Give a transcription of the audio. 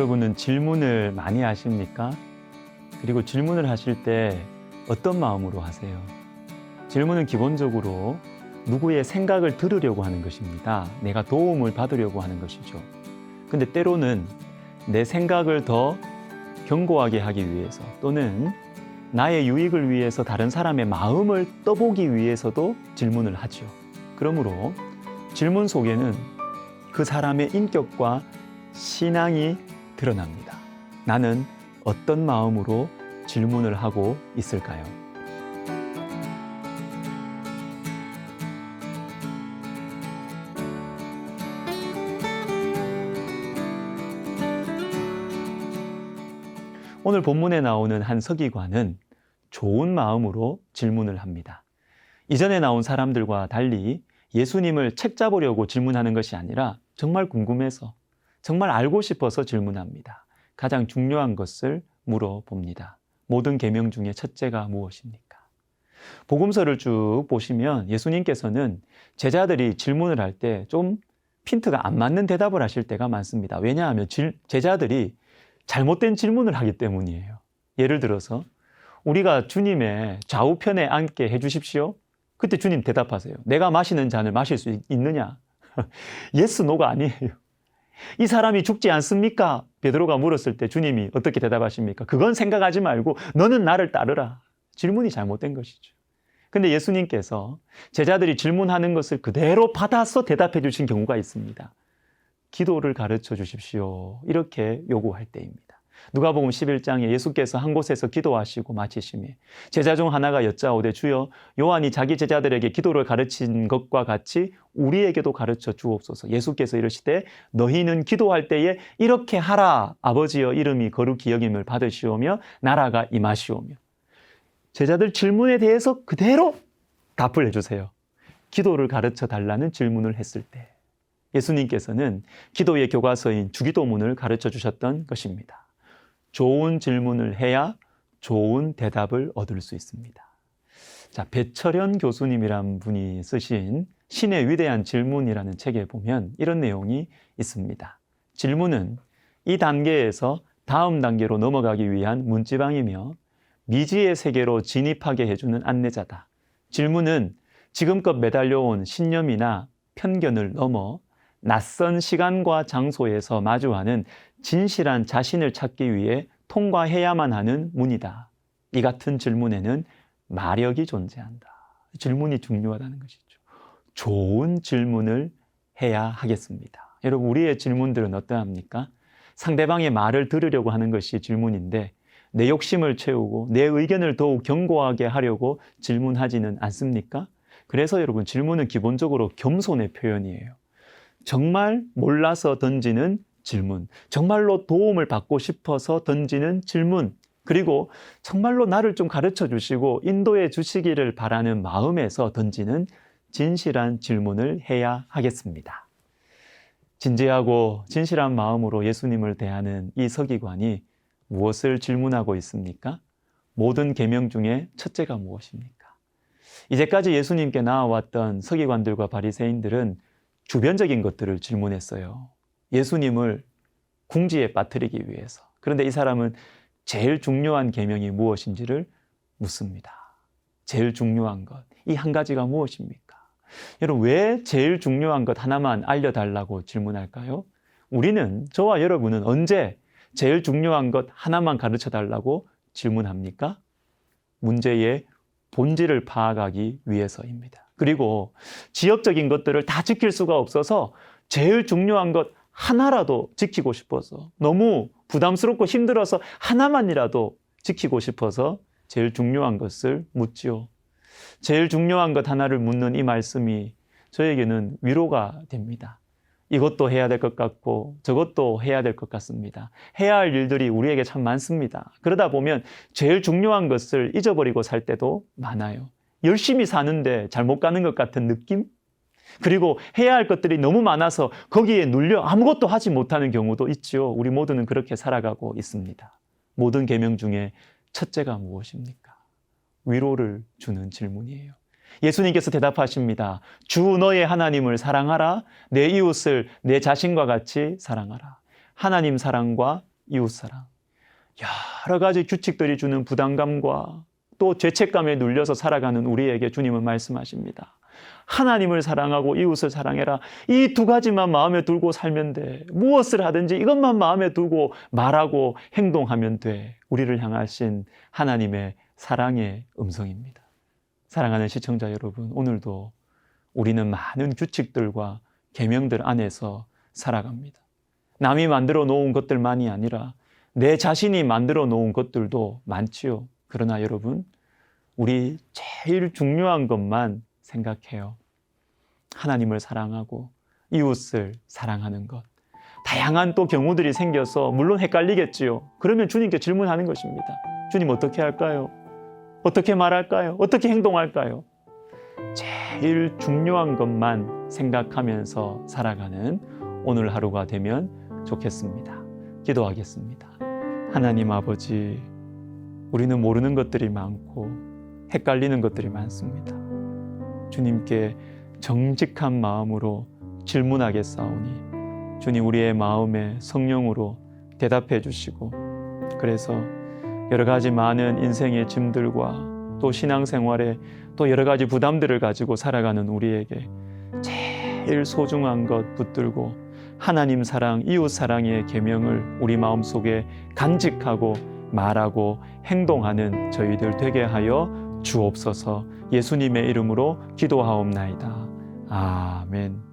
여러분은 질문을 많이 하십니까? 그리고 질문을 하실 때 어떤 마음으로 하세요? 질문은 기본적으로 누구의 생각을 들으려고 하는 것입니다. 내가 도움을 받으려고 하는 것이죠. 근데 때로는 내 생각을 더 견고하게 하기 위해서 또는 나의 유익을 위해서 다른 사람의 마음을 떠보기 위해서도 질문을 하죠. 그러므로 질문 속에는 그 사람의 인격과 신앙이 드러납니다. 나는 어떤 마음으로 질문을 하고 있을까요? 오늘 본문에 나오는 한 서기관은 좋은 마음으로 질문을 합니다. 이전에 나온 사람들과 달리 예수님을 책잡으려고 질문하는 것이 아니라 정말 궁금해서, 정말 알고 싶어서 질문합니다. 가장 중요한 것을 물어봅니다. 모든 계명 중에 첫째가 무엇입니까? 복음서를 쭉 보시면 예수님께서는 제자들이 질문을 할 때 좀 핀트가 안 맞는 대답을 하실 때가 많습니다. 왜냐하면 제자들이 잘못된 질문을 하기 때문이에요. 예를 들어서 우리가 주님의 좌우편에 앉게 해주십시오. 그때 주님 대답하세요. 내가 마시는 잔을 마실 수 있느냐? 예스, 노가 아니에요. 이 사람이 죽지 않습니까? 베드로가 물었을 때 주님이 어떻게 대답하십니까? 그건 생각하지 말고 너는 나를 따르라. 질문이 잘못된 것이죠. 근데 예수님께서 제자들이 질문하는 것을 그대로 받아서 대답해 주신 경우가 있습니다. 기도를 가르쳐 주십시오. 이렇게 요구할 때입니다. 누가복음 11장에 예수께서 한 곳에서 기도하시고 마치심에 제자 중 하나가 여짜오되 주여 요한이 자기 제자들에게 기도를 가르친 것과 같이 우리에게도 가르쳐 주옵소서. 예수께서 이르시되 너희는 기도할 때에 이렇게 하라. 아버지여 이름이 거룩히 여김을 받으시오며 나라가 임하시오며. 제자들 질문에 대해서 그대로 답을 해주세요. 기도를 가르쳐 달라는 질문을 했을 때 예수님께서는 기도의 교과서인 주기도문을 가르쳐 주셨던 것입니다. 좋은 질문을 해야 좋은 대답을 얻을 수 있습니다. 자, 배철현 교수님이란 분이 쓰신 신의 위대한 질문이라는 책에 보면 이런 내용이 있습니다. 질문은 이 단계에서 다음 단계로 넘어가기 위한 문지방이며 미지의 세계로 진입하게 해주는 안내자다. 질문은 지금껏 매달려온 신념이나 편견을 넘어 낯선 시간과 장소에서 마주하는 진실한 자신을 찾기 위해 통과해야만 하는 문이다. 이 같은 질문에는 마력이 존재한다. 질문이 중요하다는 것이죠. 좋은 질문을 해야 하겠습니다. 여러분, 우리의 질문들은 어떠합니까? 상대방의 말을 들으려고 하는 것이 질문인데 내 욕심을 채우고 내 의견을 더욱 견고하게 하려고 질문하지는 않습니까? 그래서 여러분, 질문은 기본적으로 겸손의 표현이에요. 정말 몰라서 던지는 질문, 정말로 도움을 받고 싶어서 던지는 질문, 그리고 정말로 나를 좀 가르쳐 주시고 인도해 주시기를 바라는 마음에서 던지는 진실한 질문을 해야 하겠습니다. 진지하고 진실한 마음으로 예수님을 대하는 이 서기관이 무엇을 질문하고 있습니까? 모든 계명 중에 첫째가 무엇입니까? 이제까지 예수님께 나와왔던 서기관들과 바리새인들은 주변적인 것들을 질문했어요. 예수님을 궁지에 빠뜨리기 위해서. 그런데 이 사람은 제일 중요한 계명이 무엇인지를 묻습니다. 제일 중요한 것, 이 한 가지가 무엇입니까? 여러분, 왜 제일 중요한 것 하나만 알려달라고 질문할까요? 저와 여러분은 언제 제일 중요한 것 하나만 가르쳐달라고 질문합니까? 문제의 본질을 파악하기 위해서입니다. 그리고 지역적인 것들을 다 지킬 수가 없어서 제일 중요한 것 하나라도 지키고 싶어서, 너무 부담스럽고 힘들어서 하나만이라도 지키고 싶어서 제일 중요한 것을 묻지요. 제일 중요한 것 하나를 묻는 이 말씀이 저에게는 위로가 됩니다. 이것도 해야 될 것 같고 저것도 해야 될 것 같습니다. 해야 할 일들이 우리에게 참 많습니다. 그러다 보면 제일 중요한 것을 잊어버리고 살 때도 많아요. 열심히 사는데 잘못 가는 것 같은 느낌? 그리고 해야 할 것들이 너무 많아서 거기에 눌려 아무것도 하지 못하는 경우도 있죠. 우리 모두는 그렇게 살아가고 있습니다. 모든 계명 중에 첫째가 무엇입니까? 위로를 주는 질문이에요. 예수님께서 대답하십니다. 주 너의 하나님을 사랑하라. 내 이웃을 내 자신과 같이 사랑하라. 하나님 사랑과 이웃사랑. 여러 가지 규칙들이 주는 부담감과 또 죄책감에 눌려서 살아가는 우리에게 주님은 말씀하십니다. 하나님을 사랑하고 이웃을 사랑해라. 이 두 가지만 마음에 두고 살면 돼. 무엇을 하든지 이것만 마음에 두고 말하고 행동하면 돼. 우리를 향하신 하나님의 사랑의 음성입니다. 사랑하는 시청자 여러분, 오늘도 우리는 많은 규칙들과 계명들 안에서 살아갑니다. 남이 만들어 놓은 것들만이 아니라 내 자신이 만들어 놓은 것들도 많지요. 그러나 여러분, 우리 제일 중요한 것만 생각해요. 하나님을 사랑하고 이웃을 사랑하는 것. 다양한 또 경우들이 생겨서 물론 헷갈리겠지요. 그러면 주님께 질문하는 것입니다. 주님 어떻게 할까요? 어떻게 말할까요? 어떻게 행동할까요? 제일 중요한 것만 생각하면서 살아가는 오늘 하루가 되면 좋겠습니다. 기도하겠습니다. 하나님 아버지, 우리는 모르는 것들이 많고 헷갈리는 것들이 많습니다. 주님께 정직한 마음으로 질문하겠사오니 주님 우리의 마음에 성령으로 대답해 주시고, 그래서 여러 가지 많은 인생의 짐들과 또 신앙생활에 또 여러 가지 부담들을 가지고 살아가는 우리에게 제일 소중한 것 붙들고 하나님 사랑, 이웃 사랑의 계명을 우리 마음속에 간직하고 말하고 행동하는 저희들 되게 하여 주옵소서. 예수님의 이름으로 기도하옵나이다. 아멘.